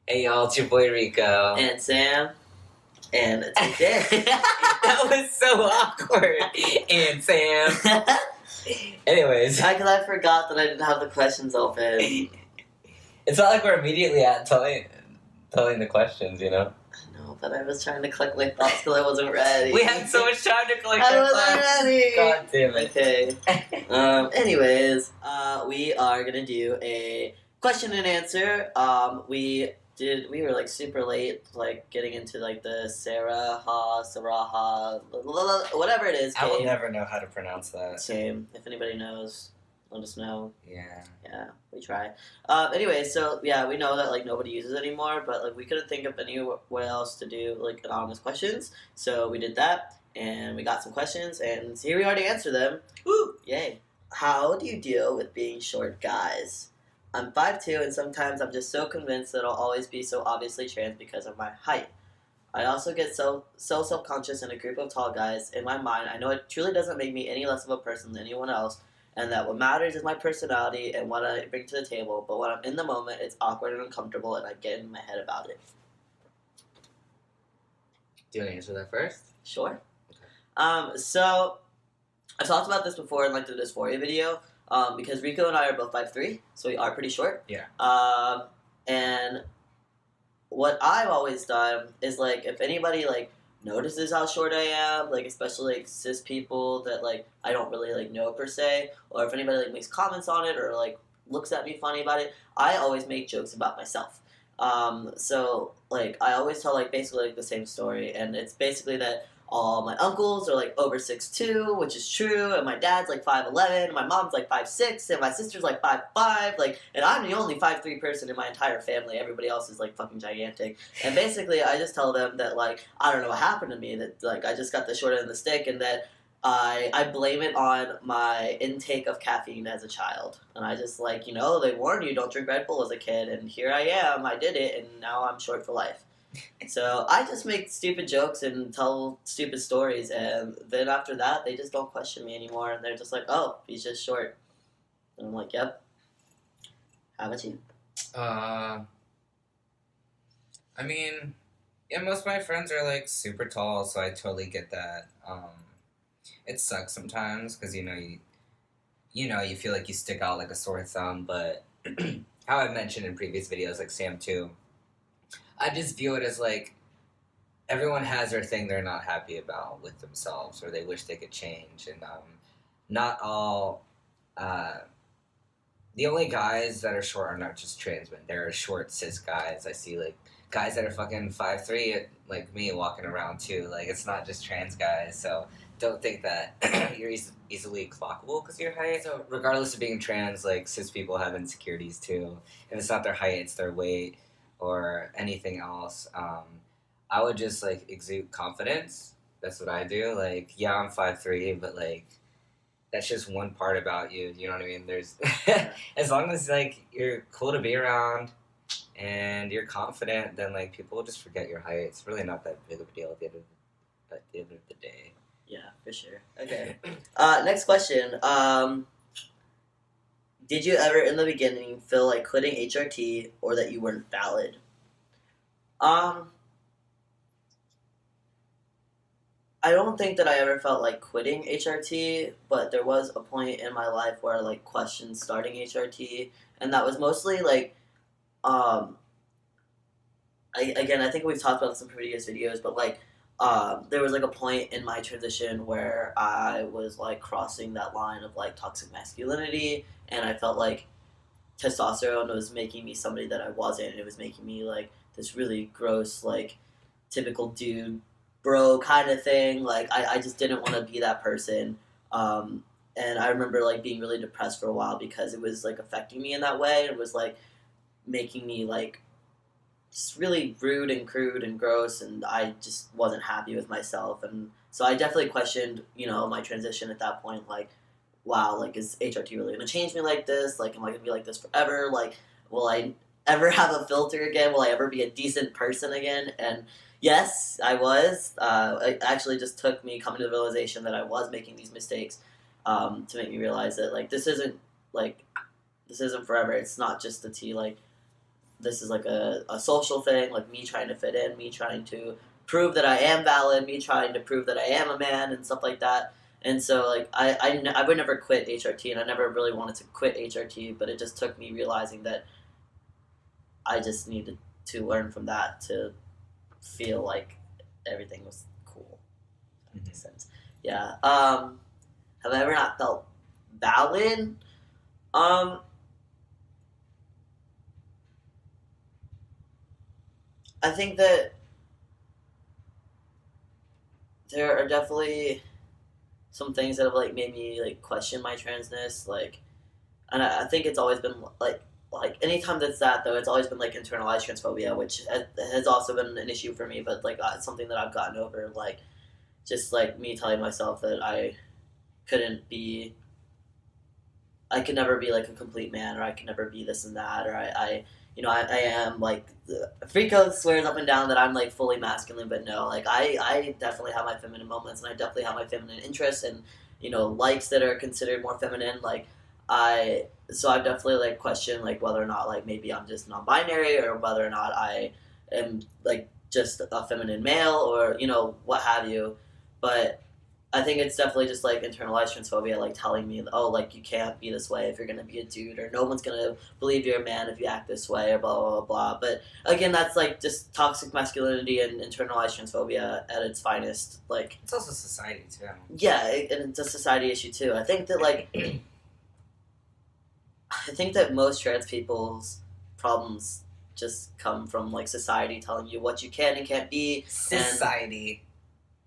Hey y'all, it's your boy Rico. And Sam. And today. That was so awkward. And Sam. Anyways. Because I forgot that I didn't have the questions open. It's not like we're immediately telling the questions, you know? I know, but I was trying to collect my thoughts because I wasn't ready. We had so much time to collect I our wasn't thoughts. ready. God damn it. Okay. Anyways, we are going to do a question and answer. We were like super late, like getting into like the Saraha, whatever it is. I will never know how to pronounce that. Same. If anybody knows, let us know. Yeah. Yeah, we try. Anyway, so yeah, we know that like nobody uses it anymore, but like we couldn't think of anywhere else to do like anonymous questions, so we did that, and we got some questions, and here we are to answer them. Woo! Yay! How do you deal with being short guys? I'm 5'2", and sometimes I'm just so convinced that I'll always be so obviously trans because of my height. I also get so self-conscious in a group of tall guys. In my mind, I know it truly doesn't make me any less of a person than anyone else, and that what matters is my personality and what I bring to the table, but when I'm in the moment, it's awkward and uncomfortable, and I get in my head about it. Do you want to answer that first? Sure. Okay. So, I talked about this before in like the dysphoria video, because Rico and I are both 5'3", so we are pretty short. Yeah. And what I've always done is, like, if anybody, like, notices how short I am, like, especially, like, cis people that, like, I don't really, like, know per se, or if anybody, like, makes comments on it or, like, looks at me funny about it, I always make jokes about myself. So, like, I always tell, like, basically, like, the same story, and it's basically that all my uncles are, like, over 6'2", which is true, and my dad's, like, 5'11", and my mom's, like, 5'6", and my sister's, like, 5'5", like, and I'm the only 5'3" person in my entire family. Everybody else is, like, fucking gigantic. And basically, I just tell them that, like, I don't know what happened to me, that, like, I just got the short end of the stick, and that I blame it on my intake of caffeine as a child. And I just, like, you know, they warned you, don't drink Red Bull as a kid, and here I am, I did it, and now I'm short for life. So I just make stupid jokes and tell stupid stories, and then after that, they just don't question me anymore, and they're just like, oh, he's just short. And I'm like, yep. How about you? I mean, yeah, most of my friends are, like, super tall, so I totally get that. It sucks sometimes, because, you feel like you stick out like a sore thumb, but how I've mentioned in previous videos, like Sam too, I just view it as, like, everyone has their thing they're not happy about with themselves, or they wish they could change, and not all, the only guys that are short are not just trans men. There are short cis guys. I see, like, guys that are fucking 5'3", like me, walking around too. Like, it's not just trans guys, so don't think that you're easily clockable because of your height. So regardless of being trans, like, cis people have insecurities too. If it's not their height, it's their weight or anything else. I would just, like, exude confidence. That's what I do. Like, yeah, I'm 5'3", but, like, that's just one part about you. You know what I mean? There's as long as, like, you're cool to be around and you're confident, then, like, people will just forget your height. It's really not that big of a deal at the end of the day. Yeah, for sure. Okay. Next question. Did you ever, in the beginning, feel like quitting HRT or that you weren't valid? I don't think that I ever felt like quitting HRT, but there was a point in my life where I, like, questioned starting HRT, and that was mostly, like, I think we've talked about this in previous videos, but, like, there was, like, a point in my transition where I was, like, crossing that line of, like, toxic masculinity, and I felt like testosterone was making me somebody that I wasn't, and it was making me, like, this really gross, like, typical dude bro kind of thing. Like, I just didn't want to be that person. And I remember, like, being really depressed for a while because it was, like, affecting me in that way. It was, like, making me, like, just really rude and crude and gross, and I just wasn't happy with myself. And so I definitely questioned, my transition at that point. Like, wow, like, is HRT really going to change me like this? Like, am I going to be like this forever? Like, will I ever have a filter again? Will I ever be a decent person again? And yes, I was. It actually just took me coming to the realization that I was making these mistakes to make me realize that, like, this isn't forever. It's not just the tea. Like, this is like a social thing, like me trying to fit in, me trying to prove that I am valid, me trying to prove that I am a man and stuff like that. And so like I would never quit HRT, and I never really wanted to quit HRT, but it just took me realizing that I just needed to learn from that to feel like everything was cool. If that makes sense. Yeah. Have I ever not felt valid? I think that there are definitely some things that have like made me like question my transness, like, and I think it's always been like anytime that's that though, it's always been like internalized transphobia, which has also been an issue for me, but like it's something that I've gotten over, like just like me telling myself that couldn't be I could never be like a complete man, or I could never be this and that, or I am like Frico swears up and down that I'm like fully masculine, but no, like I definitely have my feminine moments, and I definitely have my feminine interests, and likes that are considered more feminine. So I've definitely like questioned like whether or not like maybe I'm just non-binary, or whether or not I am like just a feminine male, or what have you, but I think it's definitely just like internalized transphobia, like telling me, oh, like you can't be this way if you're gonna be a dude, or no one's gonna believe you're a man if you act this way, or blah blah blah blah. But again, that's like just toxic masculinity and internalized transphobia at its finest. Like it's also society too. Yeah, and it's a society issue too. I think that like I think that most trans people's problems just come from like society telling you what you can and can't be. Society.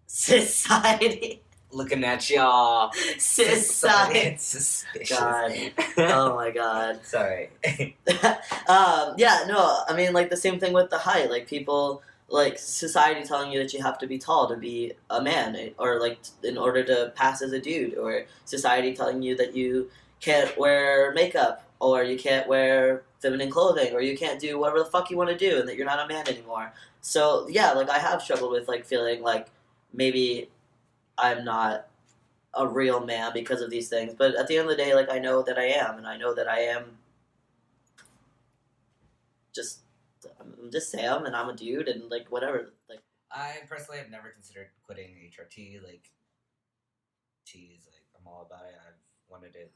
Society. Looking at y'all. Society. It's suspicious. God. Oh my God. Sorry. Yeah, no, I mean, like, the same thing with the height. Like, people, like, society telling you that you have to be tall to be a man, or, like, in order to pass as a dude, or society telling you that you can't wear makeup, or you can't wear feminine clothing, or you can't do whatever the fuck you want to do, and that you're not a man anymore. So, yeah, like, I have struggled with, like, feeling like maybe I'm not a real man because of these things, but at the end of the day, like, I know that I am, and I know that I am I'm just Sam, and I'm a dude, and like whatever. Like, I personally have never considered quitting HRT. Like, geez, like I'm all about it. I've wanted it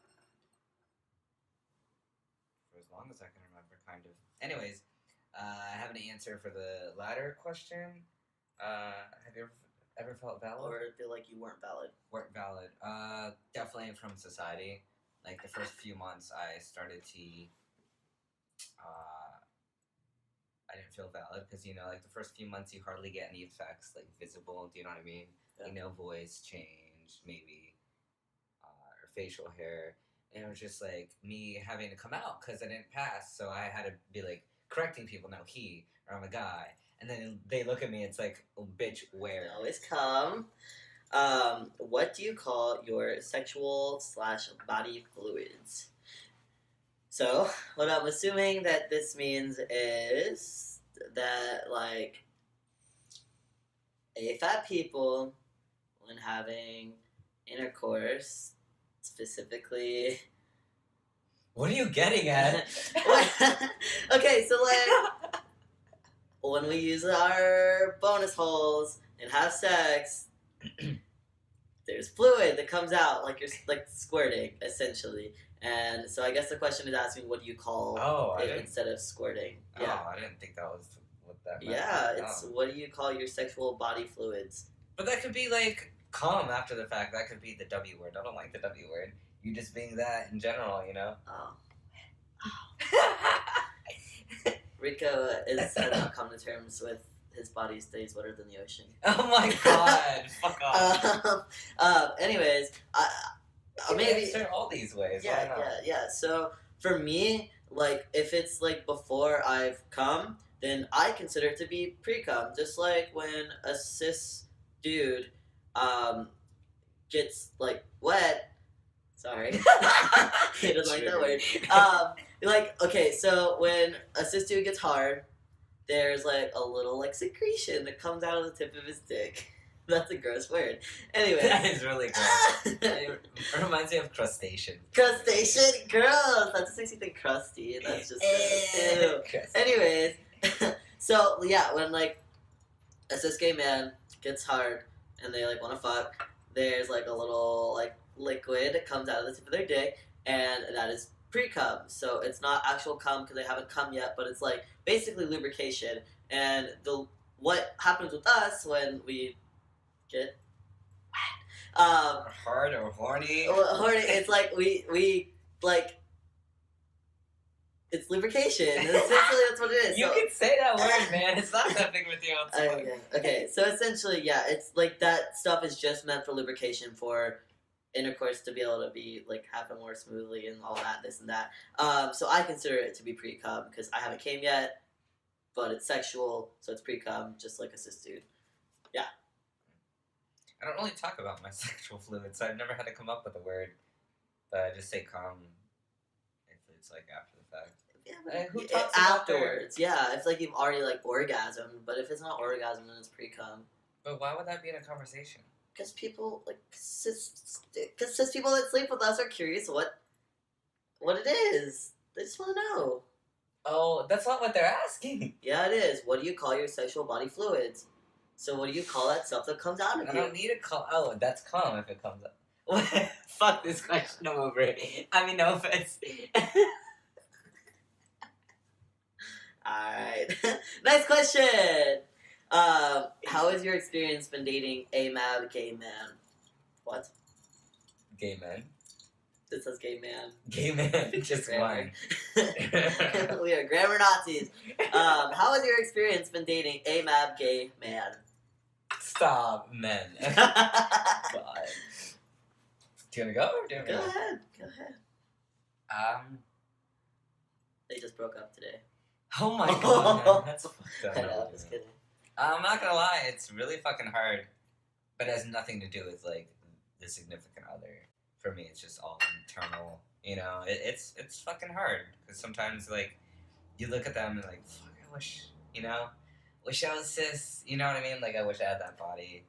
for as long as I can remember, kind of. Anyways, I have an answer for the latter question. Have you ever felt valid? Or feel like you weren't valid? Weren't valid. Definitely from society. Like the first few months, I started to. I didn't feel valid because like the first few months you hardly get any effects like visible. Do you know what I mean? Yeah. Voice change, maybe, or facial hair, and it was just like me having to come out because I didn't pass. So I had to be like correcting people. No, he or I'm a guy, and then they look at me. It's like, oh, bitch, where? Always come. What do you call your sexual/body fluids? So, what I'm assuming that this means is that, like, AFAB people, when having intercourse, specifically... What are you getting at? Okay, so, like, when we use our bonus holes and have sex, there's fluid that comes out, like you're, like, squirting, essentially. And so I guess the question is asking, what do you call it instead of squirting? Yeah. Oh, I didn't think that was what that meant. Yeah, it's what do you call your sexual body fluids? But that could be like cum after the fact. That could be the W word. I don't like the W word. You just being that in general, Oh. Rico has not come to terms with his body stays wetter than the ocean. Oh my God! Fuck off. Anyways, maybe all these ways. Yeah. So for me, like if it's like before I've come, then I consider it to be pre-cum. Just like when a cis dude gets like wet. Sorry, he doesn't like that word. Like okay, so when a cis dude gets hard, there's like a little like secretion that comes out of the tip of his dick. That's a gross word. Anyway. That is really gross. It reminds me of crustacean. Crustacean? Gross! That just makes you think crusty. That's just gross. Ew. Anyways. So, yeah, when, like, a cis gay man gets hard and they, like, want to fuck, there's, like, a little, like, liquid that comes out of the tip of their dick, and that is pre-cum. So it's not actual cum because they haven't cum yet, but it's, like, basically lubrication. And what happens with us when we get hard or horny. Horny. It's like we like it's lubrication. Essentially, that's what it is. You can say that word, man. It's not that big of a deal. Okay. So essentially, yeah, it's like that stuff is just meant for lubrication for intercourse to be able to be like happen more smoothly and all that, this and that. So I consider it to be pre-cum because I haven't came yet, but it's sexual, so it's pre-cum, just like a cis dude. Yeah. I don't really talk about my sexual fluids, so I've never had to come up with a word. But I just say cum if it's like after the fact. Yeah, but who talks afterwards? Yeah, it's like you've already like orgasmed, but if it's not orgasm, then it's pre-cum. But why would that be in a conversation? Because people like cis people that sleep with us are curious what it is. They just want to know. Oh, that's not what they're asking. Yeah, it is. What do you call your sexual body fluids? So what do you call that stuff that comes out of you? I don't need a call. Oh, that's cum if it comes up. Fuck this question. I'm over it. I mean, no offense. Alright. Next question. How has your experience been dating a mad gay man? What? Gay man. It says gay man. Gay man. Just mine. We are grammar Nazis. How has your experience been dating a mad gay man? Stop, men. God. Do you want to go? Or do you want me to Go ahead. Go ahead. They just broke up today. Oh my god, man. That's fucked up. I know, just kidding. I'm not gonna lie, it's really fucking hard. But it has nothing to do with, like, the significant other. For me, it's just all internal. You know, it's fucking hard. Because sometimes, like, you look at them and, like, fuck, I wish, you know? Wish I was cis, you know what I mean? Like, I wish I had that body.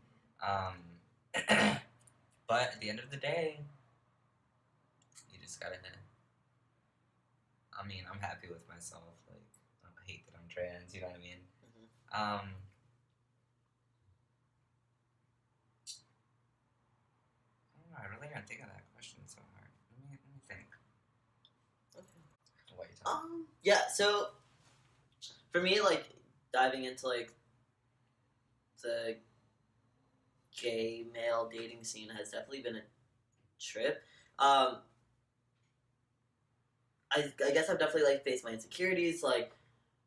But at the end of the day, you just gotta I mean, I'm happy with myself. Like, I don't hate that I'm trans, you know what I mean? Mm-hmm. I really didn't think of that question so hard. Let me think. Okay. What are you talking Yeah, so for me, like, diving into, like, the gay male dating scene has definitely been a trip. I guess I've definitely, like, faced my insecurities, like,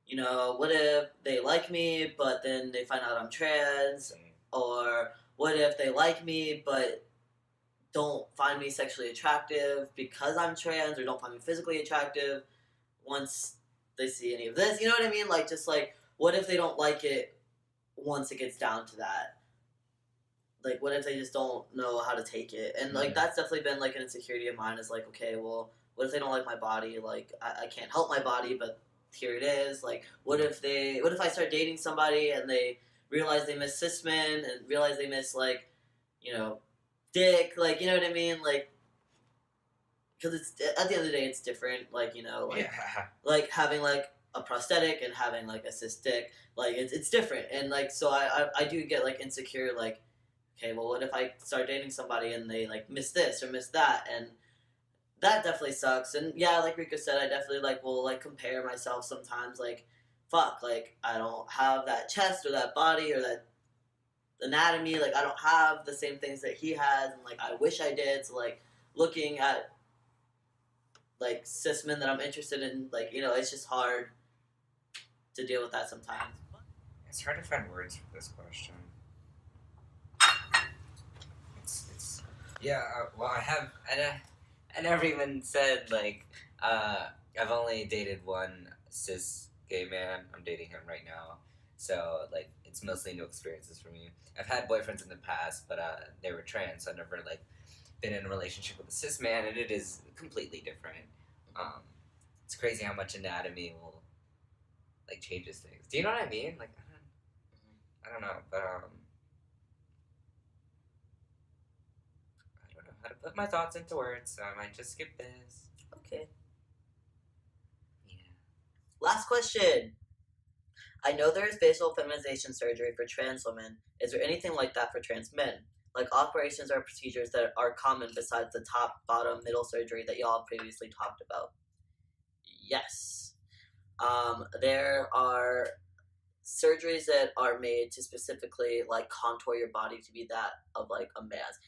you know, what if they like me, but then they find out I'm trans? Or what if they like me, but don't find me sexually attractive because I'm trans, or don't find me physically attractive once they see any of this? You know what I mean? Like, just, like, what if they don't like it once it gets down to that? Like, what if they just don't know how to take it? And, like, that's definitely been, like, an insecurity of mine is, like, okay, well, what if they don't like my body? Like, I can't help my body, but here it is. Like, what if I start dating somebody and they realize they miss cis men and realize they miss, like, you know, dick, like, you know what I mean? Like, because it's, at the end of the day, it's different, like, you know, like, like having, like, a prosthetic and having, like, a cis dick, like, it's different. And, like, so I do get, like, insecure, like, okay, well, what if I start dating somebody and they, like, miss this or miss that? And that definitely sucks. And, yeah, like Rico said, I definitely, like, will, like, compare myself sometimes, like, fuck, like, I don't have that chest or that body or that anatomy, like, I don't have the same things that he has, and, like, I wish I did. So, like, looking at, like, cis men that I'm interested in, like, you know, it's just hard to deal with that sometimes. It's hard to find words for this question. It's yeah, well, I never even said, like, I've only dated one cis gay man. I'm dating him right now. So, like, it's mostly new experiences for me. I've had boyfriends in the past, but they were trans, so I've never, like, been in a relationship with a cis man, and it is completely different. It's crazy how much anatomy will, like, changes things. Do you know what I mean? Like, I don't know, but how to put my thoughts into words, so I might just skip this. Okay. Yeah. Last question. I know there is facial feminization surgery for trans women. Is there anything like that for trans men? Like operations or procedures that are common besides the top, bottom, middle surgery that y'all previously talked about? Yes. There are surgeries that are made to specifically like contour your body to be that of like a man's.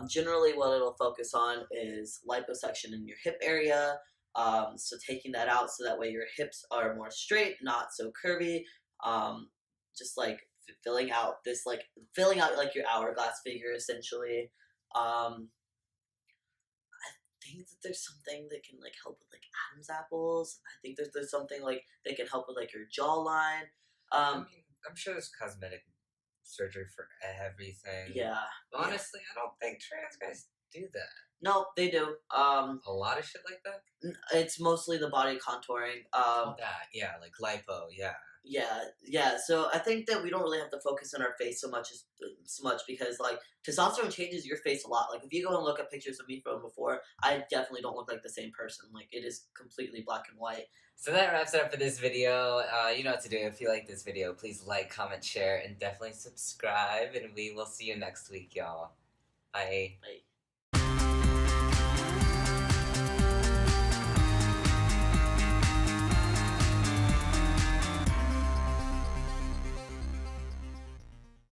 Generally, what it'll focus on is liposuction in your hip area. So taking that out so that way your hips are more straight, not so curvy. Just like filling out like your hourglass figure essentially. I think that there's something that can like help with like Adam's apples. I think there's something like that can help with like your jawline. I Um, mean, I'm sure there's cosmetic surgery for everything. yeah, But yeah. honestly, I don't think trans guys do that. No, they do. A lot of shit like that? It's mostly the body contouring. That, yeah, like lipo, yeah. Yeah. So I think that we don't really have to focus on our face so much because like testosterone changes your face a lot. Like if you go and look at pictures of me from before, I definitely don't look like the same person. Like it is completely black and white. So that wraps it up for this video. You know what to do. If you like this video, please like, comment, share, and definitely subscribe. And we will see you next week, y'all. Bye. Like